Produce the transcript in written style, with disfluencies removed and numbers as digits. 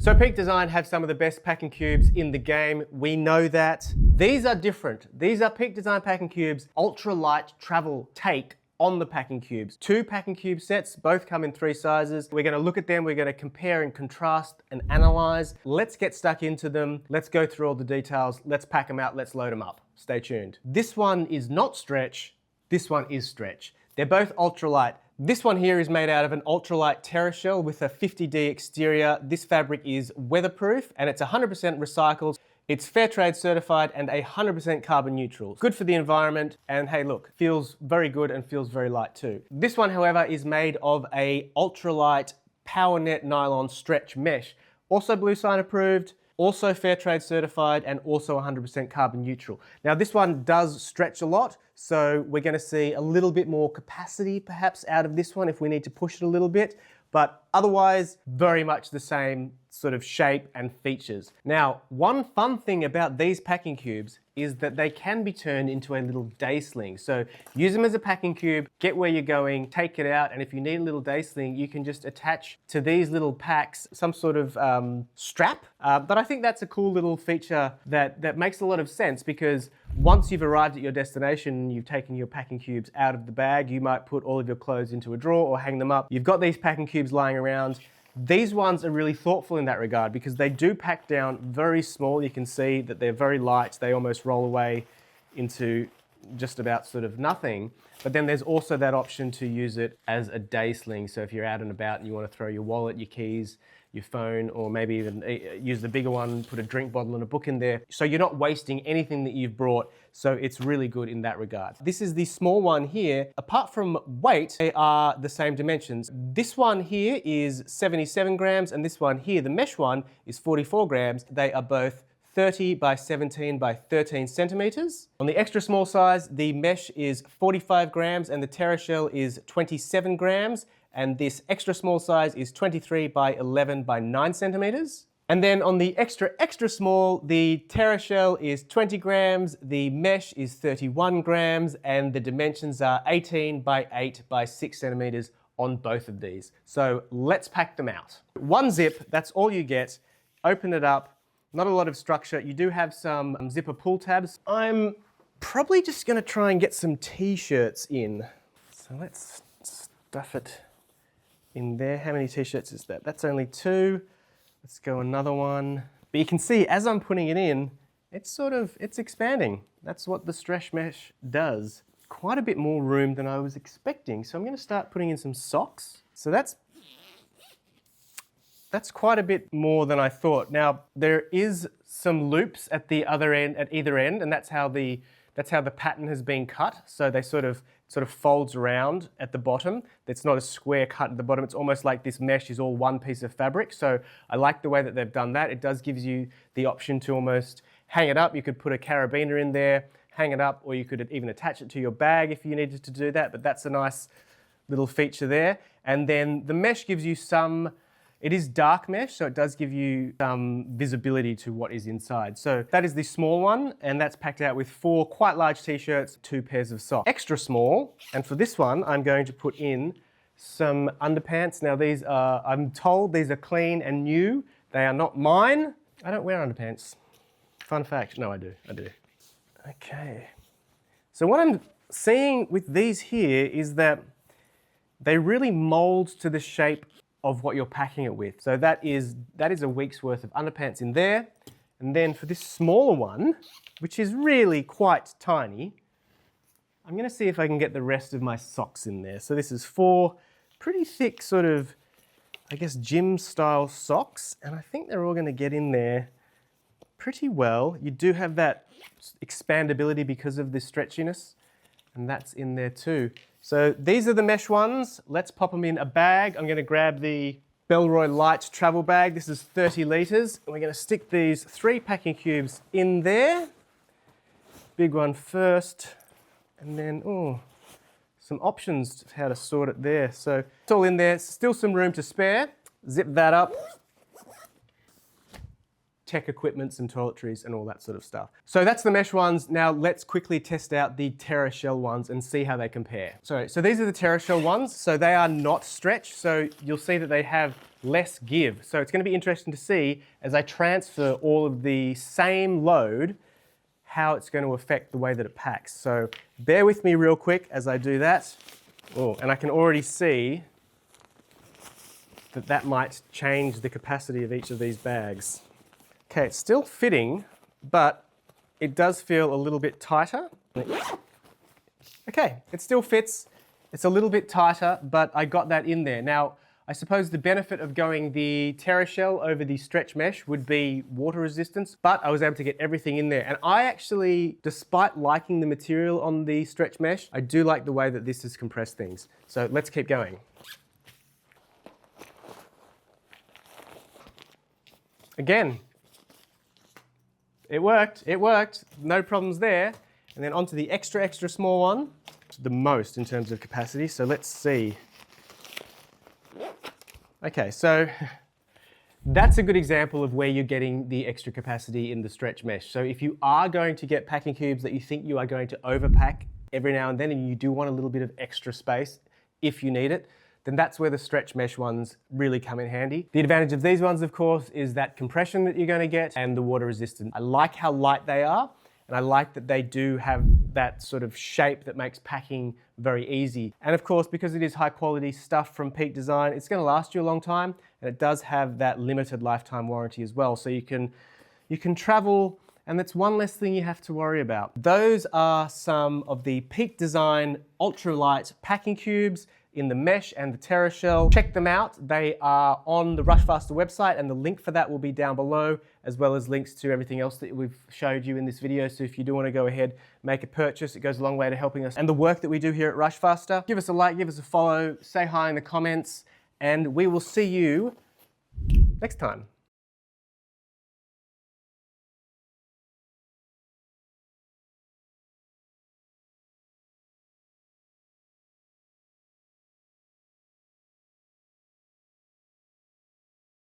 So Peak Design have some of the best packing cubes in the game. We know that. These are different. These are Peak Design packing cubes, Ultralight travel take on the packing cubes. 2 packing cube sets, both come in 3 sizes. We're gonna look at them, we're gonna compare and contrast and analyze. Let's get stuck into them. Let's go through all the details. Let's pack them out, let's load them up. Stay tuned. This one is not stretch, this one is stretch. They're both ultralight. This one here is made out of an ultralight TerraShell with a 50D exterior. This fabric is weatherproof and it's 100% recycled. It's fair trade certified and 100% carbon neutral. Good for the environment, and hey look, feels very good and feels very light too. This one, however, is made of a ultralight PowerNet nylon stretch mesh. Also Blue Sign approved, also fair trade certified, and also 100% carbon neutral. Now this one does stretch a lot, so we're gonna see a little bit more capacity perhaps out of this one if we need to push it a little bit, but otherwise very much the same sort of shape and features. Now, one fun thing about these packing cubes is that they can be turned into a little day sling. So use them as a packing cube, get where you're going, take it out, and if you need a little day sling, you can just attach to these little packs some sort of strap. But I think that's a cool little feature that makes a lot of sense, because once you've arrived at your destination and you've taken your packing cubes out of the bag, you might put all of your clothes into a drawer or hang them up. You've got these packing cubes lying around. These ones are really thoughtful in that regard because they do pack down very small. You can see that they're very light. They almost roll away into just about sort of nothing. But then there's also that option to use it as a day sling. So if you're out and about and you want to throw your wallet, your keys, your phone, or maybe even use the bigger one, put a drink bottle and a book in there. So you're not wasting anything that you've brought. So it's really good in that regard. This is the small one here. Apart from weight, they are the same dimensions. This one here is 77 grams, and this one here, the mesh one, is 44 grams. They are both 30 by 17 by 13 centimeters. On the extra small size, the mesh is 45 grams and the TerraShell is 27 grams. And this extra small size is 23 by 11 by 9 centimeters. And then on the extra small, the TerraShell is 20 grams, the mesh is 31 grams, and the dimensions are 18 by 8 by 6 centimeters on both of these. So let's pack them out. One zip, that's all you get. Open it up, not a lot of structure. You do have some zipper pull tabs. I'm probably just gonna try and get some t-shirts in. So let's stuff it in there. How many t-shirts is that? That's only 2. Let's go another one. But you can see as I'm putting it in, it's expanding. That's what the stretch mesh does. Quite a bit more room than I was expecting. So I'm gonna start putting in some socks. So that's quite a bit more than I thought. Now, there is some loops at the other end, at either end, and that's how the pattern has been cut. So they sort of folds around at the bottom. It's not a square cut at the bottom. It's almost like this mesh is all one piece of fabric. So I like the way that they've done that. It does give you the option to almost hang it up. You could put a carabiner in there, hang it up, or you could even attach it to your bag if you needed to do that. But that's a nice little feature there. And then the mesh gives you it is dark mesh, so it does give you some visibility to what is inside. So that is the small one, and that's packed out with 4 quite large t-shirts, 2 pairs of socks. Extra small, and for this one, I'm going to put in some underpants. Now these are, I'm told these are clean and new. They are not mine. I don't wear underpants. Fun fact, no I do. Okay. So what I'm seeing with these here is that they really mold to the shape of what you're packing it with. So that is a week's worth of underpants in there. And then for this smaller one, which is really quite tiny, I'm gonna see if I can get the rest of my socks in there. So this is 4 pretty thick sort of, I guess, gym style socks. And I think they're all gonna get in there pretty well. You do have that expandability because of the stretchiness, and that's in there too. So these are the mesh ones. Let's pop them in a bag. I'm gonna grab the Bellroy Lite travel bag. This is 30 liters. And we're gonna stick these 3 packing cubes in there. Big one first, and then, some options to how to sort it there. So it's all in there, still some room to spare. Zip that up. Tech equipment, some toiletries and all that sort of stuff. So that's the mesh ones. Now let's quickly test out the TerraShell ones and see how they compare. So these are the TerraShell ones. So they are not stretch. So you'll see that they have less give. So it's going to be interesting to see as I transfer all of the same load, how it's going to affect the way that it packs. So bear with me real quick as I do that. Oh, and I can already see that might change the capacity of each of these bags. Okay, it's still fitting, but it does feel a little bit tighter. Okay, it still fits. It's a little bit tighter, but I got that in there. Now, I suppose the benefit of going the TerraShell over the stretch mesh would be water resistance, but I was able to get everything in there. And I actually, despite liking the material on the stretch mesh, I do like the way that this has compressed things. So let's keep going. Again, it worked, no problems there. And then onto the extra small one, the most in terms of capacity. So let's see. Okay, so that's a good example of where you're getting the extra capacity in the stretch mesh. So if you are going to get packing cubes that you think you are going to overpack every now and then, and you do want a little bit of extra space if you need it, then that's where the stretch mesh ones really come in handy. The advantage of these ones, of course, is that compression that you're going to get and the water resistance. I like how light they are, and I like that they do have that sort of shape that makes packing very easy. And of course, because it is high quality stuff from Peak Design, it's going to last you a long time, and it does have that limited lifetime warranty as well. So you can travel, and that's one less thing you have to worry about. Those are some of the Peak Design Ultralight packing cubes in the mesh and the TerraShell. Check them out. They are on the Rushfaster website, and the link for that will be down below, as well as links to everything else that we've showed you in this video. So if you do want to go ahead, make a purchase, it goes a long way to helping us and the work that we do here at Rushfaster. Give us a like, give us a follow, say hi in the comments, and we will see you next time.